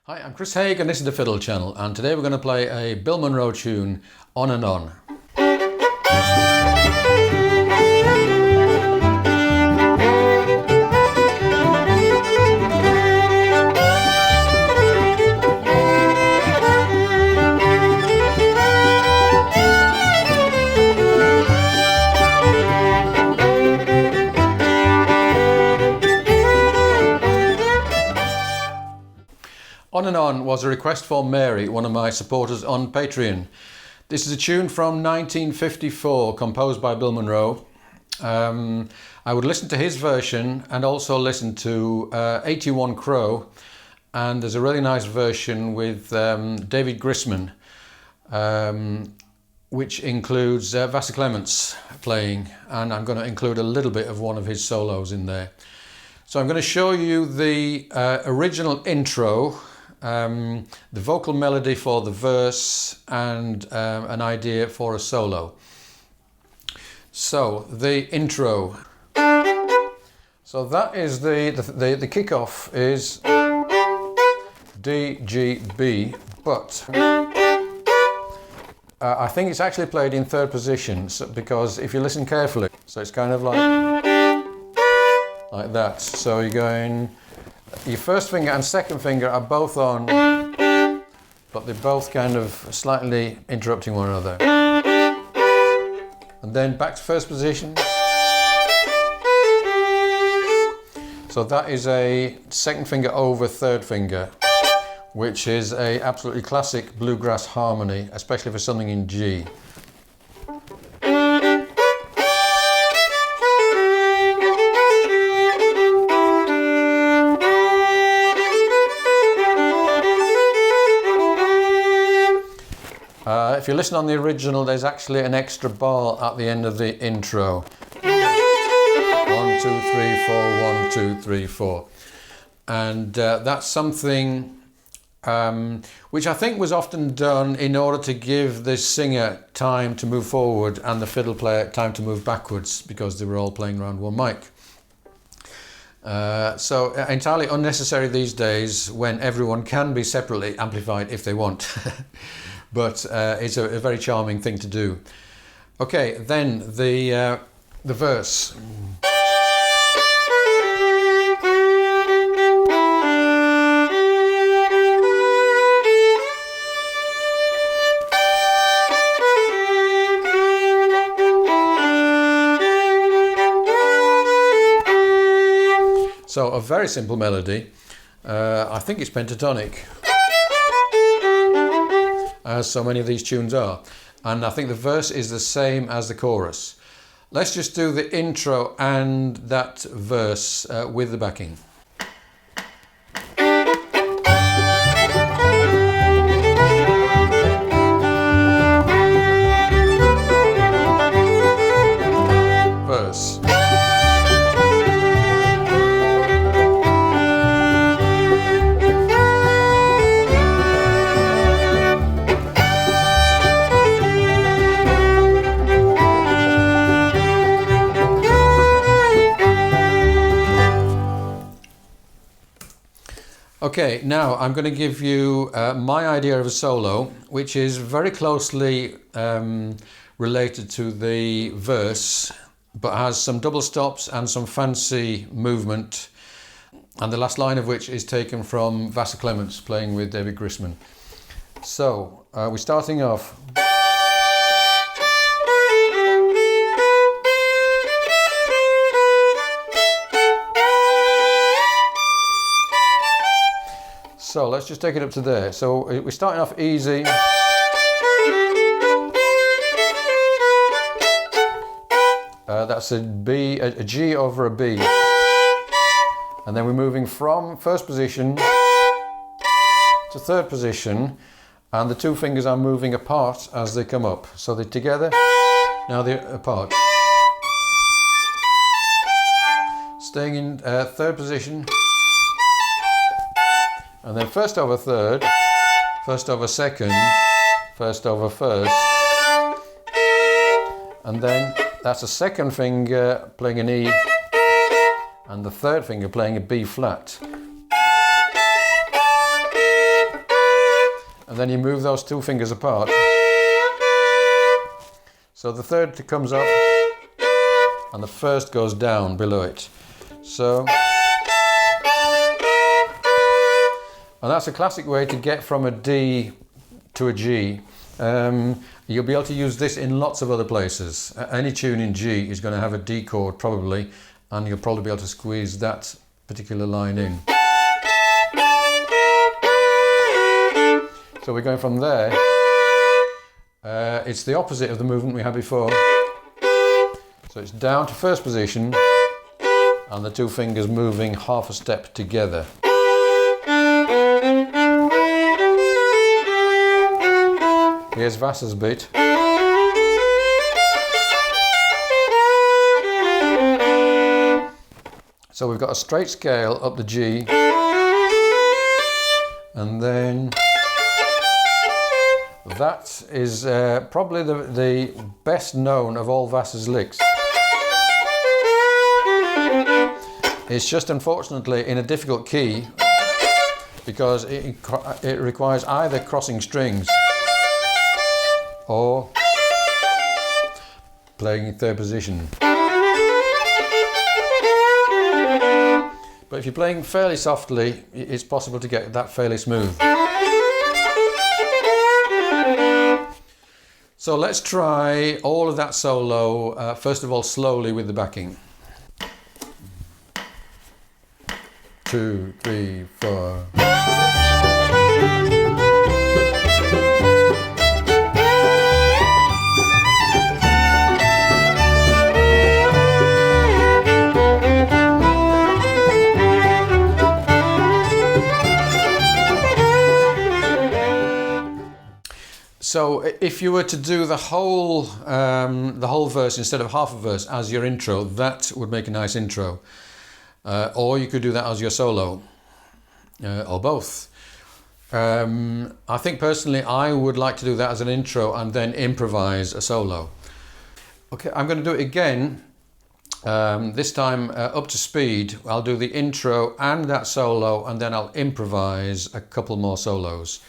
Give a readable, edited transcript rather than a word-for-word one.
Hi, I'm Chris Haigh and this is the Fiddle channel, and today we're going to play a Bill Monroe tune, On and On. On and On was a request for Mary, one of my supporters on Patreon. This is a tune from 1954, composed by Bill Monroe. I would listen to his version and also listen to 81 Crow, and there's a really nice version with David Grisman, which includes Vassar Clements playing, and I'm going to include a little bit of one of his solos in there. So I'm going to show you the original intro, the vocal melody for the verse, and an idea for a solo. So the intro. So that is the kickoff is D, G, B, but I think it's actually played in third position, because if you listen carefully, so it's kind of like that. So you're going, your first finger and second finger are both on, but they're both kind of slightly interrupting one another. And then back to first position. So that is a second finger over third finger, which is a absolutely classic bluegrass harmony, especially for something in G. If you listen on the original, there's actually an extra bar at the end of the intro. 1, 2, 3, 4, 1, 2, 3, 4. And that's something which I think was often done in order to give the singer time to move forward and the fiddle player time to move backwards, because they were all playing around one mic. So entirely unnecessary these days, when everyone can be separately amplified if they want. But it's a very charming thing to do. Okay, then the verse. So a very simple melody. I think it's pentatonic, as so many of these tunes are, and I think the verse is the same as the chorus. Let's just do the intro and that verse with the backing. Verse. Okay, now I'm going to give you my idea of a solo, which is very closely related to the verse, but has some double stops and some fancy movement, and the last line of which is taken from Vassar Clements playing with David Grisman. So we're starting off. So let's just take it up to there. So we're starting off easy. That's a B, a G over a B. And then we're moving from first position to third position, and the two fingers are moving apart as they come up. So they're together, now they're apart. Staying in third position. And then first over third, first over second, first over first, and then that's a second finger playing an E, and the third finger playing a B flat. then you move those two fingers apart. So the third comes up and the first goes down below it. So, and that's a classic way to get from a D to a G. You'll be able to use this in lots of other places. Any tune in G is going to have a D chord probably, and you'll probably be able to squeeze that particular line in. So we're going from there. It's the opposite of the movement we had before. So it's down to first position and the two fingers moving half a step together. Here's Vassa's bit. So we've got a straight scale up the G, and then that is probably the best known of all Vassa's licks. It's just unfortunately in a difficult key because it requires either crossing strings or playing in third position. But if you're playing fairly softly, it's possible to get that fairly smooth. So let's try all of that solo, first of all slowly with the backing. 2, 3, 4. So if you were to do the whole verse instead of half a verse as your intro, that would make a nice intro. Or you could do that as your solo, or both. I think personally I would like to do that as an intro and then improvise a solo. Okay, I'm going to do it again. This time up to speed. I'll do the intro and that solo, and then I'll improvise a couple more solos.